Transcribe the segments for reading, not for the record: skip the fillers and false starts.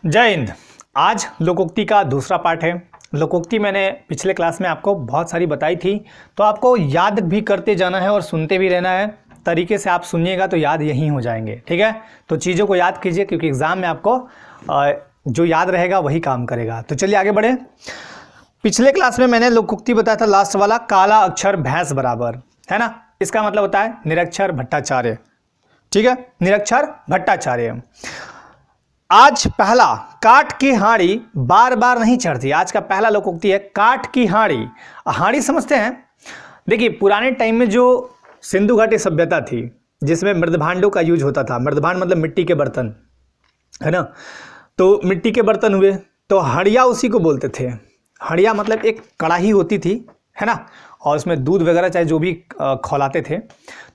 जय हिंद। आज लोकोक्ति का दूसरा पार्ट है। लोकोक्ति मैंने पिछले क्लास में आपको बहुत सारी बताई थी, तो आपको याद भी करते जाना है और सुनते भी रहना है। तरीके से आप सुनिएगा तो याद यहीं हो जाएंगे, ठीक है। तो चीज़ों को याद कीजिए, क्योंकि एग्ज़ाम में आपको जो याद रहेगा वही काम करेगा। तो चलिए आगे बढ़े। पिछले क्लास में मैंने लोकोक्ति बताया था, लास्ट वाला, काला अक्षर भैंस बराबर, है ना। इसका मतलब होता है निरक्षर भट्टाचार्य, ठीक है, निरक्षर भट्टाचार्य। आज पहला, काठ की हांडी बार बार नहीं चढ़ती। आज का पहला लोकोक्ति है काठ की हांडी। हांडी समझते हैं। देखिए, पुराने टाइम में जो सिंधु घाटी सभ्यता थी, जिसमें मृदभांडों का यूज होता था। मृदभांड मतलब मिट्टी के बर्तन, है ना। तो मिट्टी के बर्तन हुए तो हड़िया उसी को बोलते थे। हड़िया मतलब एक कढ़ाई होती थी, है ना, और उसमें दूध वगैरह चाहे जो भी खौलाते थे।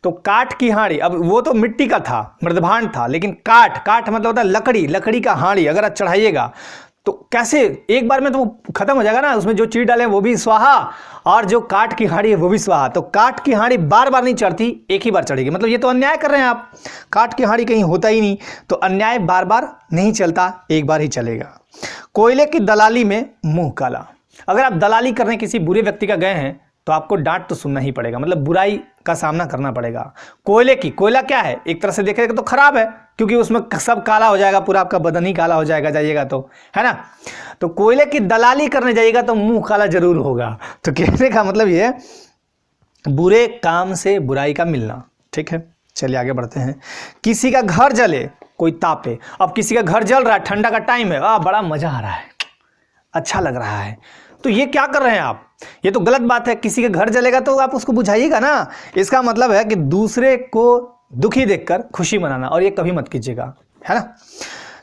तो काठ की हांडी, अब वो तो मिट्टी का था, मृदभांड था, लेकिन काठ, काठ मतलब होता है लकड़ी, लकड़ी का हांडी अगर आप चढ़ाइएगा तो कैसे एक बार में तो खत्म हो जाएगा ना। उसमें जो चीज डाले वो भी स्वाहा, और जो काठ की हांडी है वो भी स्वाहा। तो काठ की हांडी बार बार नहीं चढ़ती, एक ही बार चढ़ेगी। मतलब ये तो अन्याय कर रहे हैं आप। काठ की हांडी कहीं होता ही नहीं, तो अन्याय बार बार नहीं चलता, एक बार ही चलेगा। कोयले की दलाली में मुंह काला। अगर आप दलाली करने किसी बुरे व्यक्ति का गए हैं तो आपको डांट तो सुनना ही पड़ेगा, मतलब बुराई का सामना करना पड़ेगा। कोयले की, कोयला क्या है, एक तरह से देखेगा तो खराब है, क्योंकि उसमें सब काला हो जाएगा, पूरा आपका बदन ही काला हो जाएगा जाइएगा तो, है ना। तो कोयले की दलाली करने जाइएगा तो मुंह काला जरूर होगा। तो कहने का मतलब ये, बुरे काम से बुराई का मिलना, ठीक है। चलिए आगे बढ़ते हैं। किसी का घर जले कोई तापे। अब किसी का घर जल रहा है, ठंडा का टाइम है, बड़ा मजा आ रहा है, अच्छा लग रहा है, तो ये क्या कर रहे हैं आप, ये तो गलत बात है। किसी के घर जलेगा तो आप उसको बुझाइएगा ना। इसका मतलब है कि दूसरे को दुखी देखकर खुशी मनाना, और ये कभी मत कीजिएगा, है ना।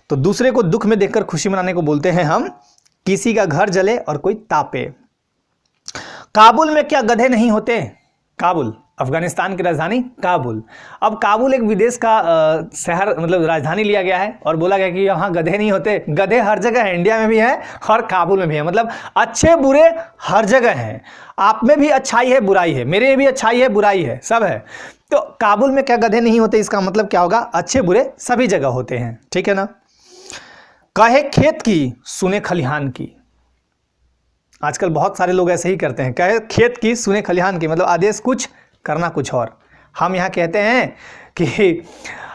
तो दूसरे को दुख में देखकर खुशी मनाने को बोलते हैं हम किसी का घर जले और कोई तापे। काबुल में क्या गधे नहीं होते। काबुल अफगानिस्तान की राजधानी काबुल। अब काबुल एक विदेश का शहर, मतलब राजधानी लिया गया है, और बोला गया कि यहाँ गधे नहीं होते। गधे हर जगह है, इंडिया में भी है और काबुल में भी है। मतलब अच्छे बुरे हर जगह हैं। आप में भी अच्छाई है बुराई है, मेरे में भी अच्छाई है बुराई है, सब है। तो काबुल में क्या गधे नहीं होते, इसका मतलब क्या होगा, अच्छे बुरे सभी जगह होते हैं, ठीक है ना। कहे खेत की सुने खलिहान की। आजकल बहुत सारे लोग ऐसे ही करते हैं, कहे खेत की सुने खलिहान की, मतलब आदेश कुछ करना कुछ और। हम यहाँ कहते हैं कि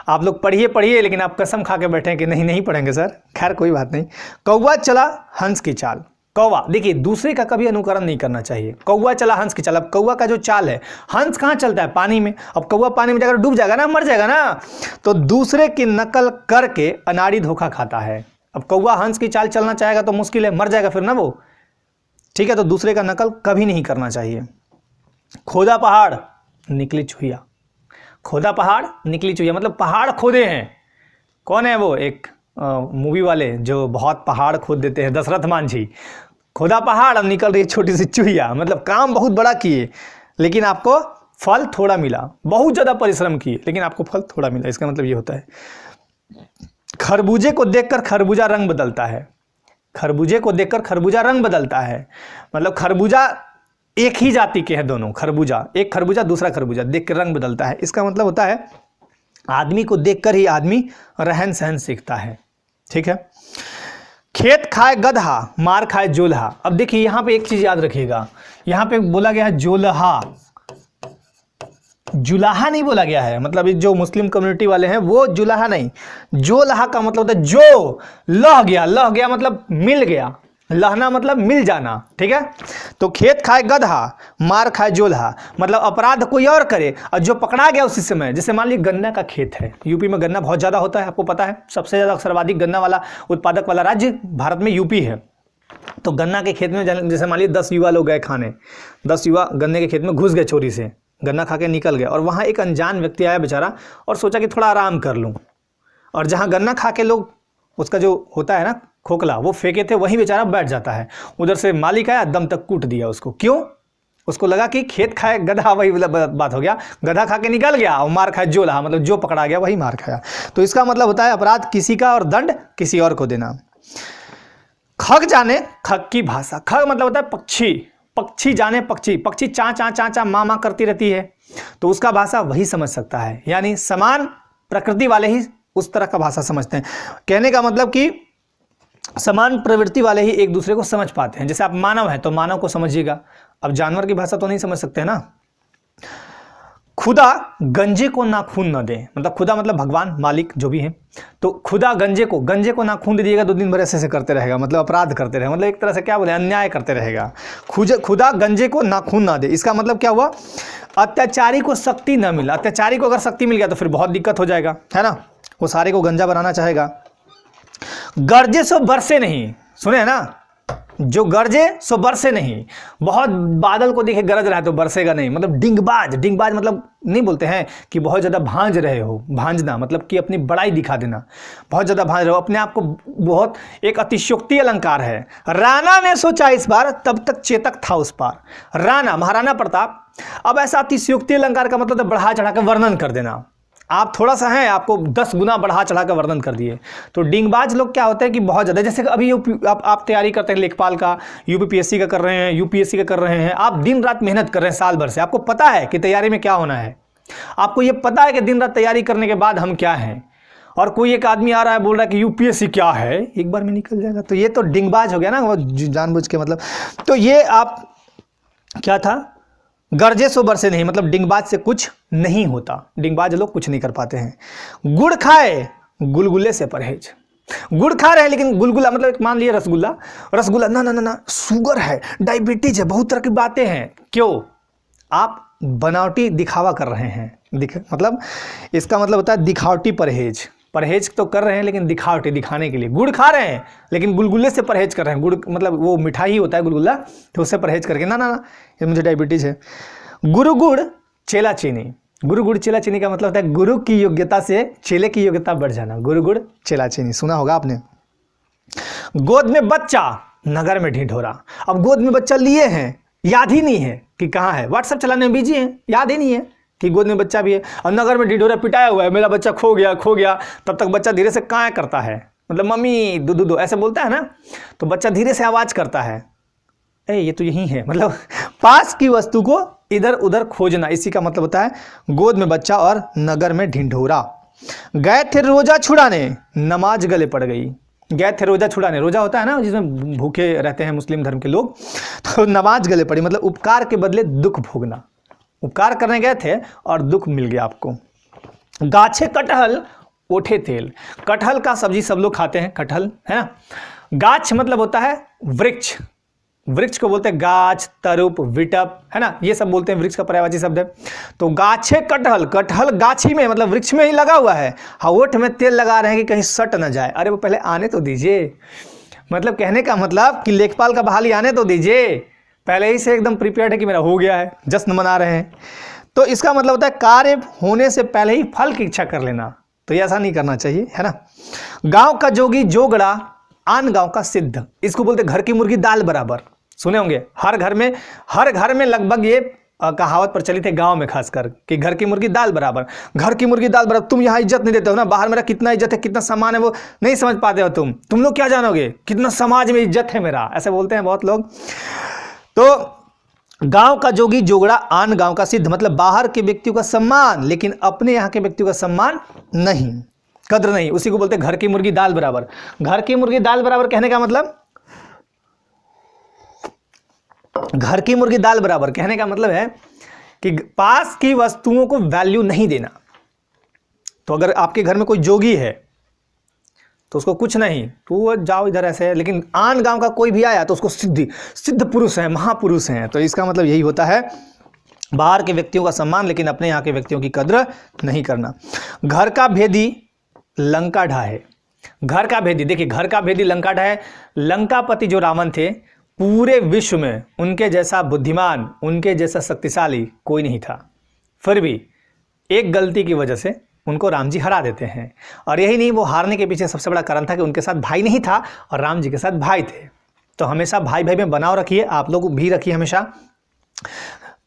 आप लोग पढ़िए पढ़िए, लेकिन आप कसम खा के बैठे हैं कि नहीं नहीं पढ़ेंगे सर। खैर कोई बात नहीं। कौवा चला हंस की चाल। कौवा, देखिए, दूसरे का कभी अनुकरण नहीं करना चाहिए। कौवा चला हंस की चाल। अब कौवा का जो चाल है, हंस कहाँ चलता है, पानी में। अब कौवा पानी में जाकर डूब जाएगा ना, मर जाएगा ना। तो दूसरे की नकल करके अनाड़ी धोखा खाता है। अब कौवा हंस की चाल चलना चाहेगा तो मुश्किल है, मर जाएगा फिर ना वो, ठीक है। तो दूसरे का नकल कभी नहीं करना चाहिए। खोदा पहाड़ निकली चुहिया। खोदा पहाड़ निकली चुहिया मतलब पहाड़ खोदे हैं। कौन है वो, एक मूवी वाले जो बहुत पहाड़ खोद देते हैं, दशरथ मांझी। खोदा पहाड़, अब निकल रही है छोटी सी चुहिया। मतलब काम बहुत बड़ा किए, लेकिन आपको फल थोड़ा मिला। बहुत ज़्यादा परिश्रम किए, लेकिन आपको फल थोड़ा मिला। इसका मतलब ये होता है। खरबूजे को देखकर खरबूजा रंग बदलता है। खरबूजे को देखकर खरबूजा रंग बदलता है, मतलब खरबूजा एक ही जाति के हैं दोनों। खरबूजा, एक खरबूजा दूसरा खरबूजा देख कर रंग बदलता है। इसका मतलब होता है आदमी को देखकर ही आदमी रहन सहन सीखता है, ठीक है। खेत खाए गधा मार खाए जोल्हा। अब देखिए, यहां पे एक चीज याद रखिएगा, यहां पे बोला गया है जोल्हा, जुलाहा नहीं बोला गया है। मतलब जो मुस्लिम कम्युनिटी वाले हैं वो जुलाहा नहीं, जोल्हा का मतलब होता है जो लह गया। लह गया मतलब मिल गया, लहना मतलब मिल जाना, ठीक है। तो खेत खाए गधा मार खाए जोल्हा, मतलब अपराध कोई और करे और जो पकड़ा गया उसी समय। जैसे मान लीजिए गन्ना का खेत है, यूपी में गन्ना बहुत ज़्यादा होता है, आपको पता है। सबसे ज़्यादा सर्वाधिक गन्ना वाला उत्पादक वाला राज्य भारत में यूपी है। तो गन्ना के खेत में जैसे मान लीजिए 10 युवा लोग गए खाने, 10 युवा गन्ने के खेत में घुस गए, चोरी से गन्ना खा के निकल गए, और वहाँ एक अनजान व्यक्ति आया बेचारा और सोचा कि थोड़ा आराम कर लूँ, और जहाँ गन्ना खा के लोग उसका जो होता है ना खोखला, वो फेंके थे, वहीं बेचारा बैठ जाता है। उधर से मालिक आया, दम तक कूट दिया उसको। क्यों? उसको लगा कि खेत खाए गधा, वही बात हो गया, गधा खा के निकल गया, और मार खाए जोल्हा, मतलब जो पकड़ा गया वही मार खाया। तो इसका मतलब होता है अपराध किसी का और दंड किसी और को देना। खग जाने खग की भाषा। खग मतलब होता है पक्षी, पक्षी जाने पक्षी। पक्षी चा चा चा चा माँ माँ करती रहती है, तो उसका भाषा वही समझ सकता है। यानी समान प्रकृति वाले ही उस तरह का भाषा समझते हैं। कहने का मतलब कि समान प्रवृत्ति वाले ही एक दूसरे को समझ पाते हैं। जैसे आप मानव हैं तो मानव को समझिएगा, अब जानवर की भाषा तो नहीं समझ सकते हैं ना। खुदा गंजे को नाखून न दे, मतलब खुदा मतलब भगवान मालिक जो भी है, तो खुदा गंजे को नाखून दे दिएगा तो दिन भर ऐसे करते रहेगा, मतलब अपराध करते रहेगा, मतलब एक तरह से क्या बोले अन्याय करते रहेगा। खुदा गंजे को नाखून ना दे, इसका मतलब क्या हुआ, अत्याचारी को शक्ति न मिला। अत्याचारी को अगर शक्ति मिल गया तो फिर बहुत दिक्कत हो जाएगा, है ना, वो सारे को गंजा बनाना चाहेगा। गरजे सो बरसे नहीं, सुने है ना, जो गरजे सो बरसे नहीं, बहुत बादल को देखे गरज रहा है तो बरसेगा नहीं, मतलब डिंगबाज मतलब नहीं बोलते हैं कि बहुत ज़्यादा भांज रहे हो, भांजना मतलब कि अपनी बड़ाई दिखा देना, बहुत ज़्यादा भांज रहे हो अपने आप को, बहुत एक अतिशयोक्ति अलंकार है। राणा ने सोचा इस बार तब तक चेतक था उस पार। राणा महाराणा प्रताप, अब ऐसा अतिशयोक्ति अलंकार का मतलब बढ़ा चढ़ा कर वर्णन कर देना, आप थोड़ा सा है आपको 10 गुना बढ़ा चढ़ा कर वर्णन कर दिए। तो डिंगबाज लोग क्या होते हैं कि बहुत ज़्यादा, जैसे अभी आप तैयारी करते हैं लेखपाल का, यूपीपीएससी का कर रहे हैं, यूपीएससी का कर रहे हैं, आप दिन रात मेहनत कर रहे हैं साल भर से, आपको पता है कि तैयारी में क्या होना है, आपको ये पता है कि दिन रात तैयारी करने के बाद हम क्या हैं, और कोई एक आदमी आ रहा है बोल रहा है कि यूपीएससी क्या है, एक बार में निकल जाएगा, तो ये तो डिंगबाज हो गया ना, वो जानबूझ के, मतलब तो ये आप क्या था, गरजे सो बरसे नहीं, मतलब डिंगबाज से कुछ नहीं होता, डिंगबाज लोग कुछ नहीं कर पाते हैं। गुड़ खाए गुलगुले से परहेज, गुड़ खा रहे हैं लेकिन गुलगुला मतलब मान लिए रसगुल्ला ना शुगर है, डायबिटीज है, बहुत तरह की बातें हैं, क्यों, आप बनावटी दिखावा कर रहे हैं, मतलब इसका मतलब होता है दिखावटी परहेज तो कर रहे हैं लेकिन दिखावटी, दिखाने के लिए। गुड़ खा रहे हैं लेकिन गुलगुले से परहेज कर रहे हैं, गुड़ मतलब वो मिठाई होता है गुलगुला, तो उससे परहेज करके ना ये मुझे डायबिटीज है। गुरु गुड़ चेला चीनी, गुरु गुड़ चेला चीनी का मतलब होता है गुरु की योग्यता से चेले की योग्यता बढ़ जाना, गुरु गुड़ चेला चीनी, सुना होगा आपने। गोद में बच्चा नगर में ढिढोरा, अब गोद में बच्चा लिए हैं, याद ही नहीं है कि कहाँ है, व्हाट्सएप चलाने में बिजी हैं, याद ही नहीं है कि गोद में बच्चा भी है, और नगर में ढिढोरा पिटाया हुआ है, मेरा बच्चा खो गया। तब तक बच्चा धीरे से काया करता है, मतलब मम्मी दो ऐसे बोलता है ना, तो बच्चा धीरे से आवाज़ करता है, ये तो यही है, मतलब पास की वस्तु को इधर उधर खोजना, इसी का मतलब होता है गोद में बच्चा और नगर में ढिढोरा। गए थे रोजा छुड़ाने नमाज गले पड़ गई, गए थे रोजा छुड़ाने, रोजा होता है ना जिसमें भूखे रहते हैं मुस्लिम धर्म के लोग, तो नमाज गले पड़ी, मतलब उपकार के बदले दुख भोगना, उपकार करने गए थे और दुख मिल गया आपको। गाछे कटहल ओठे तेल, कटहल का सब्जी सब लोग खाते हैं, कटहल है ना। गाछ मतलब होता है वृक्ष, वृक्ष को बोलते हैं गाछ, तरुप, विटप, है ना, ये सब बोलते हैं, वृक्ष का पर्यायवाची शब्द है। तो गाछे कटहल, कटहल गाछी में मतलब वृक्ष में ही लगा हुआ है, हाँ ओठ में तेल लगा रहे हैं कि कहीं सट ना जाए, अरे वो पहले आने तो दीजिए, मतलब कहने का मतलब कि लेखपाल का बहाली आने तो दीजिए, पहले ही से एकदम प्रिपेयर्ड है कि मेरा हो गया है, जश्न मना रहे हैं। तो इसका मतलब होता है कार्य होने से पहले ही फल की इच्छा कर लेना, तो ये ऐसा नहीं करना चाहिए, है ना। गांव का जोगी जोगड़ा आन गांव का सिद्ध, इसको बोलते घर की मुर्गी दाल बराबर, सुने होंगे, हर घर में लगभग ये कहावत प्रचलित है गांव में खासकर कि घर की मुर्गी दाल बराबर, घर की मुर्गी दाल बराबर। तुम यहाँ इज्जत नहीं देते हो ना, बाहर मेरा कितना इज्जत है, कितना सम्मान है वो नहीं समझ पाते हो तुम लोग क्या जानोगे कितना समाज में इज्जत है मेरा, ऐसे बोलते हैं बहुत लोग। तो गांव का जोगी जोगड़ा आन गांव का सिद्ध, मतलब बाहर के व्यक्तियों का सम्मान लेकिन अपने यहाँ के व्यक्तियों का सम्मान नहीं, कद्र नहीं, उसी को बोलते हैं घर की मुर्गी दाल बराबर। घर की मुर्गी दाल बराबर कहने का मतलब, घर की मुर्गी दाल बराबर कहने का मतलब है कि पास की वस्तुओं को वैल्यू नहीं देना। तो अगर आपके घर में कोई जोगी है तो उसको कुछ नहीं, तो जाओ इधर ऐसे है, लेकिन आन गांव का कोई भी आया तो उसको सिद्ध पुरुष है, महापुरुष हैं, तो इसका मतलब यही होता है बाहर के व्यक्तियों का सम्मान लेकिन अपने यहाँ के व्यक्तियों की कद्र नहीं करना। घर का भेदी लंका ढाहे, घर का भेदी, देखिए घर का भेदी लंका ढाहे, लंकापति जो रावण थे पूरे विश्व में उनके जैसा बुद्धिमान, उनके जैसा शक्तिशाली कोई नहीं था, फिर भी एक गलती की वजह से उनको राम जी हरा देते हैं। और यही नहीं, वो हारने के पीछे सबसे बड़ा कारण था कि उनके साथ भाई नहीं था और राम जी के साथ भाई थे। तो हमेशा भाई भाई में बनाव रखिए, आप लोग भी रखिए हमेशा।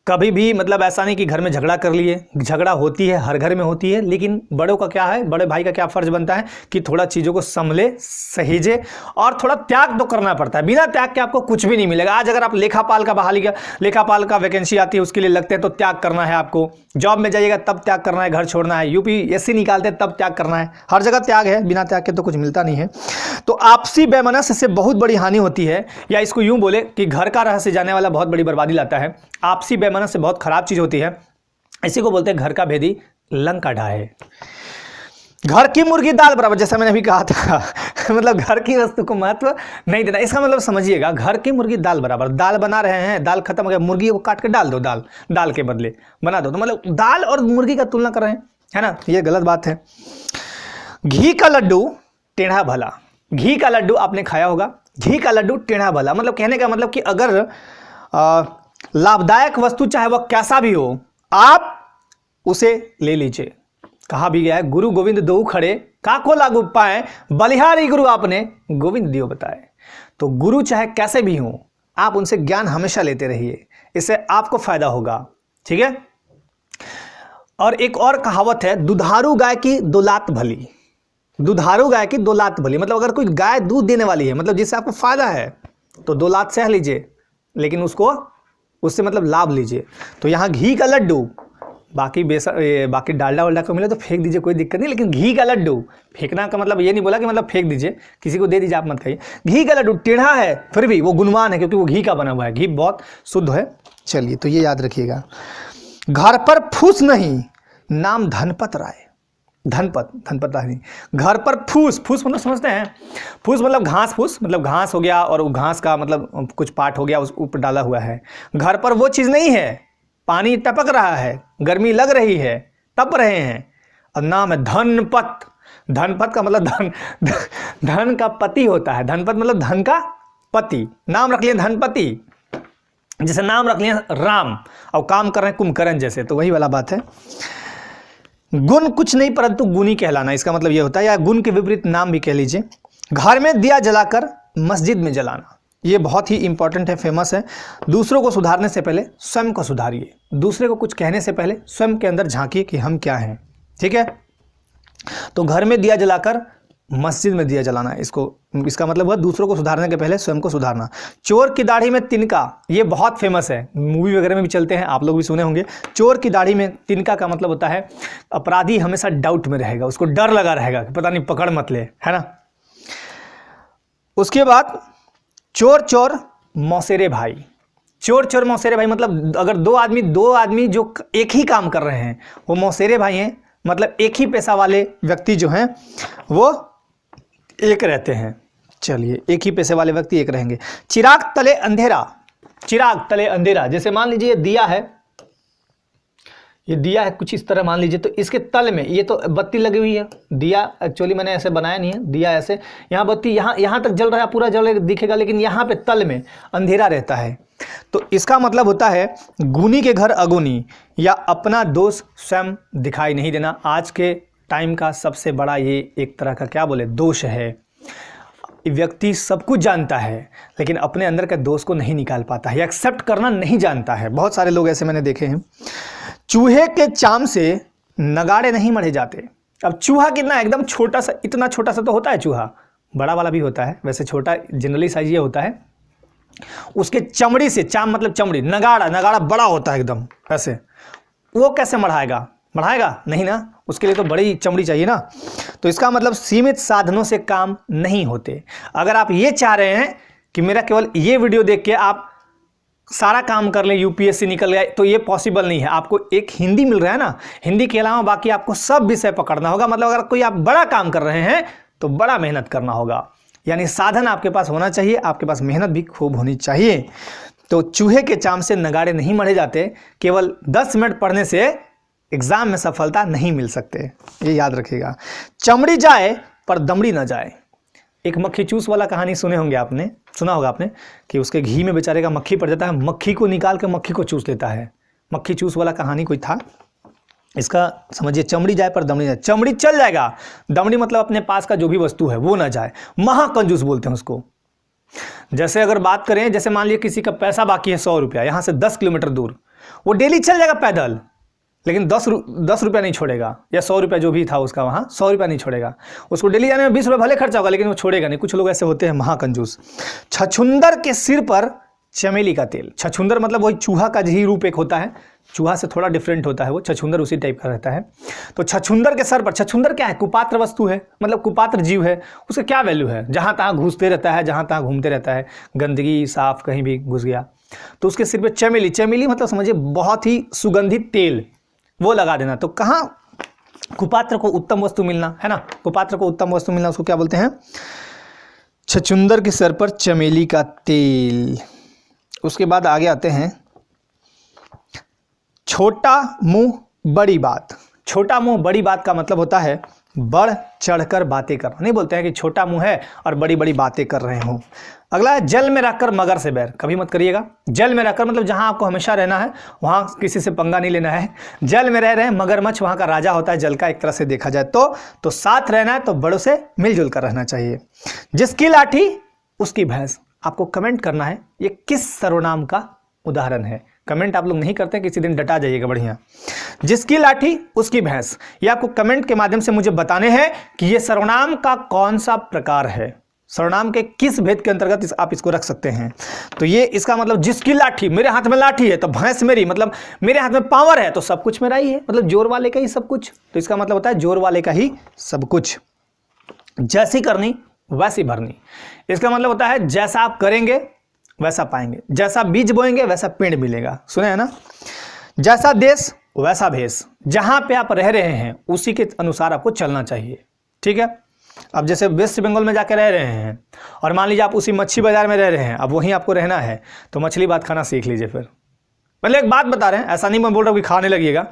कभी भी मतलब ऐसा नहीं कि घर में झगड़ा कर लिए, झगड़ा होती है, हर घर में होती है, लेकिन बड़ों का क्या है, बड़े भाई का क्या फ़र्ज बनता है कि थोड़ा चीज़ों को संभले, सहीजे और थोड़ा त्याग तो करना पड़ता है। बिना त्याग के आपको कुछ भी नहीं मिलेगा। आज अगर आप लेखापाल का बहाली का लेखापाल का वैकेंसी आती है, उसके लिए लगते हैं तो त्याग करना है आपको। जॉब में जाइएगा तब त्याग करना है, घर छोड़ना है, यूपीएससी निकालते हैं तब त्याग करना है। हर जगह त्याग है, बिना त्याग के तो कुछ मिलता नहीं है। तो आपसी वैमनस्य से बहुत बड़ी हानि होती है, या इसको यूँ बोले कि घर का रहस्य जाने वाला बहुत बड़ी बर्बादी लाता है। आपसी वैमनस्य से बहुत खराब चीज़ होती है। इसी को बोलते हैं घर का भेदी लंका ढाए। घर की मुर्गी दाल बराबर, जैसा मैंने अभी कहा था मतलब घर की वस्तु को महत्व नहीं देना। इसका मतलब समझिएगा, घर की मुर्गी दाल बराबर। दाल बना रहे हैं, दाल खत्म हो गया, मुर्गी को काट के डाल दो, दाल के बदले बना दो। तो मतलब दाल और मुर्गी का तुलना कर रहे हैं, है ना, ये गलत बात है। घी का लड्डू टेढ़ा भला। घी का लड्डू आपने खाया होगा, घी का लड्डू टेढ़ा भला मतलब कहने का मतलब कि अगर लाभदायक वस्तु चाहे वह कैसा भी हो, आप उसे ले लीजिए। कहा भी गया है, गुरु गोविंद दो खड़े काको लागू पाए, बलिहारी गुरु आपने गोविंद दियो बताए। तो गुरु चाहे कैसे भी हो, आप उनसे ज्ञान हमेशा लेते रहिए, इससे आपको फायदा होगा। ठीक है। और एक और कहावत है, दुधारू गाय की दो लात भली। दुधारू गाय की दो लात भली मतलब अगर कोई गाय दूध देने वाली है, मतलब जिससे आपको फायदा है, तो दो लात सह लीजिए, लेकिन उससे मतलब लाभ लीजिए। तो यहाँ घी का लड्डू, बाकी डालडा वालडा को मिले तो फेंक दीजिए, कोई दिक्कत नहीं, लेकिन घी का लड्डू फेंकना का मतलब ये नहीं बोला कि मतलब फेंक दीजिए, किसी को दे दीजिए, आप मत खाइए। घी का लड्डू टेढ़ा है, फिर भी वो गुणवान है, क्योंकि वो घी का बना हुआ है, घी बहुत शुद्ध है। चलिए, तो ये याद रखिएगा। घर पर फूस नहीं, नाम धनपत राय। धनपत नहीं, घर पर फूस मतलब समझते हैं, फूस मतलब फूस मतलब घास हो गया, और वो घास का मतलब कुछ पार्ट हो गया, उस ऊपर डाला हुआ है। घर पर वो चीज़ नहीं है, पानी टपक रहा है, गर्मी लग रही है, तप रहे हैं, और नाम है धनपत। धनपत का मतलब धन का पति होता है। धनपत मतलब धन का पति। नाम रख लिया धनपति, जैसे नाम रख लिया राम, और काम कर रहे हैं कुंभकर्ण जैसे, तो वही वाला बात है। गुण कुछ नहीं परंतु गुणी कहलाना, इसका मतलब ये होता है, या गुण के विपरीत नाम भी कह लीजिए। घर में दिया जलाकर मस्जिद में जलाना, ये बहुत ही इंपॉर्टेंट है, फेमस है। दूसरों को सुधारने से पहले स्वयं को सुधारिए। दूसरे को कुछ कहने से पहले स्वयं के अंदर झांकिए कि हम क्या हैं। ठीक है। तो घर में दिया जलाकर मस्जिद में दिया जलाना, इसका मतलब है दूसरों को सुधारने के पहले स्वयं को सुधारना। चोर की दाढ़ी में तिनका, ये बहुत फेमस है, मूवी वगैरह में भी चलते हैं, आप लोग भी सुने होंगे। चोर की दाढ़ी में तिनका का मतलब होता है अपराधी हमेशा डाउट में रहेगा, उसको डर लगा रहेगा कि पता नहीं पकड़ मत ले, है ना। उसके बाद चोर मौसेरे भाई। चोर मौसेरे भाई मतलब अगर दो आदमी जो एक ही काम कर रहे हैं, वो मौसेरे भाई हैं, मतलब एक ही पैसा वाले व्यक्ति जो हैं वो एक रहते हैं। चलिए, एक ही पैसे वाले व्यक्ति एक रहेंगे। चिराग तले अंधेरा, जैसे मान लीजिए ये दिया है कुछ इस तरह मान लीजिए, तो इसके तल में ये तो बत्ती लगी हुई है, दिया एक्चुअली मैंने ऐसे बनाया नहीं है, दिया ऐसे, यहाँ बत्ती यहाँ तक जल रहा है, पूरा जल दिखेगा, लेकिन यहाँ पे तल में अंधेरा रहता है। तो इसका मतलब होता है गुनी के घर अगुनी, या अपना दोष स्वयं दिखाई नहीं देना। आज के टाइम का सबसे बड़ा ये एक तरह का क्या बोले दोष है। व्यक्ति सब कुछ जानता है, लेकिन अपने अंदर के दोष को नहीं निकाल पाता है, या एक्सेप्ट करना नहीं जानता है। बहुत सारे लोग ऐसे मैंने देखे हैं। चूहे के चाम से नगाड़े नहीं मढ़े जाते। अब चूहा कितना एकदम छोटा सा, इतना छोटा सा तो होता है चूहा, बड़ा वाला भी होता है, वैसे छोटा जनरली साइज ये होता है। उसके चमड़ी से, चाम मतलब चमड़ी, नगाड़ा बड़ा होता है एकदम ऐसे, वो कैसे मढ़ाएगा नहीं ना, उसके लिए तो बड़ी चमड़ी चाहिए ना। तो इसका मतलब सीमित साधनों से काम नहीं होते। अगर आप ये चाह रहे हैं कि मेरा केवल ये वीडियो देख के आप सारा काम कर लें, यूपीएससी निकल गया, तो ये पॉसिबल नहीं है। आपको एक हिंदी मिल रहा है ना, हिंदी के अलावा बाकी आपको सब विषय पकड़ना होगा। मतलब अगर कोई आप बड़ा काम कर रहे हैं तो बड़ा मेहनत करना होगा, यानी साधन आपके पास होना चाहिए, आपके पास मेहनत भी खूब होनी चाहिए। तो चूहे के चाम से नगाड़े नहीं मढ़े जाते, केवल 10 मिनट पढ़ने से एग्जाम में सफलता नहीं मिल सकते, ये याद रखिएगा। चमड़ी जाए पर दमड़ी ना जाए। एक मक्खी चूस वाला कहानी सुना होगा आपने कि उसके घी में बेचारे का मक्खी पड़ जाता है, मक्खी को निकाल के मक्खी को चूस लेता है। मक्खी चूस वाला कहानी कोई था, इसका समझिए। चमड़ी जाए पर दमड़ी ना जाए। चमड़ी चल जाएगा, दमड़ी मतलब अपने पास का जो भी वस्तु है वो ना जाए। महाकंजूस बोलते हैं उसको। जैसे अगर बात करें, जैसे मान लीजिए किसी का पैसा बाकी है 100 रुपया, यहाँ से 10 किलोमीटर दूर, वो डेली चल जाएगा पैदल, लेकिन 10 रुपया नहीं छोड़ेगा, या 100 रुपया जो भी था उसका, वहाँ 100 रुपया नहीं छोड़ेगा। उसको डेली जाने में 20 रुपये भले खर्चा होगा, लेकिन वो छोड़ेगा नहीं। कुछ लोग ऐसे होते हैं महाकंजूस। छछुंदर के सिर पर चमेली का तेल। छछुंदर मतलब वही चूहा का ही रूप एक होता है, चूहा से थोड़ा डिफरेंट होता है वो, छछुंदर उसी टाइप का रहता है। तो छछुंदर के सर पर, छछुंदर क्या है? कुपात्र वस्तु है, मतलब कुपात्र जीव है। उसका क्या वैल्यू है? जहाँ तहाँ घुसते रहता है, जहाँ तहाँ घूमते रहता है, गंदगी साफ कहीं भी घुस गया। तो उसके सिर पर चमेली, चमेली मतलब समझिए बहुत ही सुगंधित तेल, वो लगा देना। तो कहाँ कुपात्र को उत्तम वस्तु मिलना है ना, कुपात्र को उत्तम वस्तु मिलना, उसको क्या बोलते हैं? छछुंदर के सर पर चमेली का तेल। उसके बाद आगे आते हैं छोटा मुंह बड़ी बात। छोटा मुंह बड़ी बात का मतलब होता है बढ़ चढ़कर बातें करना। नहीं बोलते हैं कि छोटा मुंह है और बड़ी बड़ी बातें कर रहे हो। अगला है जल में रखकर मगर से बैर। कभी मत करिएगा। जल में रखकर मतलब जहां आपको हमेशा रहना है वहां किसी से पंगा नहीं लेना है। जल में रह रहे हैं, मगरमच्छ वहां का राजा होता है जल का, एक तरह से देखा जाए तो साथ रहना है तो बड़ों से मिलजुल कर रहना चाहिए। जिसकी लाठी उसकी भैंस। आपको कमेंट करना है ये किस सर्वनाम का उदाहरण है। कमेंट आप लोग नहीं करते, किसी दिन डटा जाइएगा बढ़िया। जिसकी लाठी उसकी भैंस, ये आपको कमेंट के माध्यम से मुझे बताने हैं कि ये सर्वनाम का कौन सा प्रकार है, सर्वनाम के किस भेद के अंतर्गत आप इसको रख सकते हैं। तो ये इसका मतलब जिसकी लाठी, मेरे हाथ में लाठी है तो भैंस मेरी, मतलब मेरे हाथ में पावर है तो सब कुछ मेरा ही है, मतलब जोर वाले का ही सब कुछ। तो इसका मतलब होता है जोर वाले का ही सब कुछ। जैसी करनी वैसी भरनी, इसका मतलब होता है जैसा आप करेंगे वैसा पाएंगे, जैसा बीज बोएंगे वैसा पेड़ मिलेगा। सुने हैं ना? जैसा देश वैसा भेष, जहां पे आप रह रहे हैं उसी के अनुसार आपको चलना चाहिए। ठीक है? अब जैसे वेस्ट बंगाल में जाकर रह रहे हैं और मान लीजिए आप उसी मच्छी बाजार में रह रहे हैं, अब वहीं आपको रहना है तो मछली भात खाना सीख लीजिए। फिर पहले एक बात बता रहे हैं, ऐसा नहीं मैं बोल रहा हूँ कि खाने लगिएगा।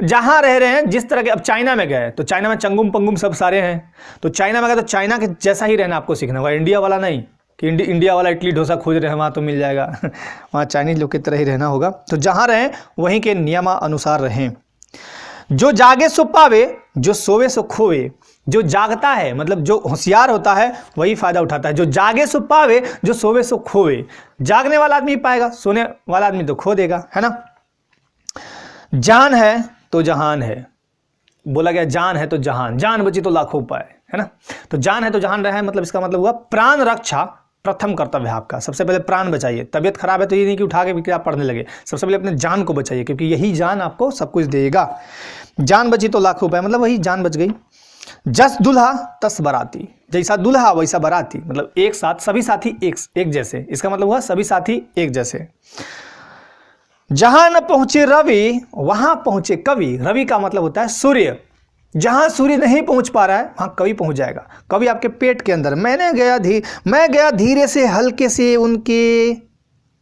जहां रह रहे हैं जिस तरह के, अब चाइना में गए तो चाइना में चंगुम पंगुम सब सारे हैं, तो चाइना में गए तो चाइना के जैसा ही रहना आपको सीखना होगा। इंडिया वाला नहीं कि इंडिया वाला इडली डोसा खोज रहे हैं वहाँ तो मिल जाएगा वहाँ चाइनीज लोग की तरह ही रहना होगा। तो जहाँ रहें वहीं के नियमानुसार रहें। जो जागे सो पावे, जो सोवे सो खोवे। जो जागता है मतलब जो होशियार होता है वही फायदा उठाता है। जो जागे सो पावे, जो सोवे सो खोवे। जागने वाला आदमी पाएगा, सोने वाला आदमी तो खो देगा, है ना? जान है तो जहान है, बोला गया जान है तो जहान, जान बची तो लाखों उपाय, है ना? तो जान है तो जहान रहा है, मतलब इसका मतलब हुआ प्राण रक्षा प्रथम कर्तव्य है आपका। सबसे पहले प्राण बचाइए। तबीयत खराब है तो ये नहीं कि उठा के आप पढ़ने लगे, सबसे पहले अपने जान को बचाइए, क्योंकि यही जान आपको सब कुछ देगा। जान बची तो लाखों उपाय, मतलब वही जान बच गई। जस दुल्हा तस बराती, जैसा दुल्हा वैसा बराती, मतलब एक साथ सभी साथी एक जैसे, इसका मतलब हुआ सभी साथी एक जैसे। जहां न पहुंचे रवि वहां पहुंचे कवि। रवि का मतलब होता है सूर्य। जहां सूर्य नहीं पहुंच पा रहा है वहां कवि पहुंच जाएगा। कवि आपके पेट के अंदर। मैं गया धीरे से हल्के से उनके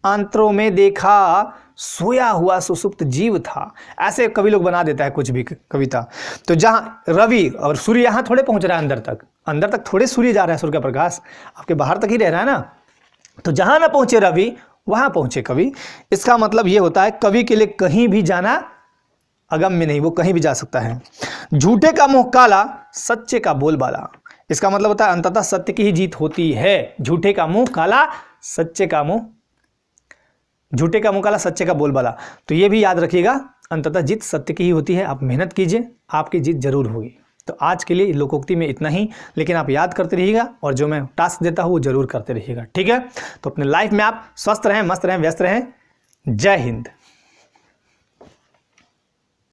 आंत्रों में, देखा सोया हुआ सुसुप्त जीव था। ऐसे कवि लोग बना देता है कुछ भी कविता। तो जहां रवि और सूर्य यहां थोड़े पहुंच रहा है अंदर तक थोड़े सूर्य जा रहा है, सूर्य का प्रकाश आपके बाहर तक ही रह रहा है ना। तो जहां ना पहुंचे रवि वहां पहुंचे कवि। इसका मतलब यह होता है कवि के लिए कहीं भी जाना अगम्य नहीं, वो कहीं भी जा सकता है। झूठे का मुंह काला, सच्चे का बोलबाला। इसका मतलब होता है अंततः सत्य की ही जीत होती है। झूठे का मुंह काला, सच्चे का मुंह, झूठे का मुंह काला, सच्चे का बोलबाला। तो ये भी याद रखिएगा, अंततः जीत सत्य की ही होती है। आप मेहनत कीजिए, आपकी जीत जरूर होगी। तो आज के लिए लोकोक्ति में इतना ही, लेकिन आप याद करते रहिएगा और जो मैं टास्क देता हूँ वो जरूर करते रहिएगा। ठीक है? तो अपने लाइफ में आप स्वस्थ रहें, मस्त रहें, व्यस्त रहें। जय हिंद।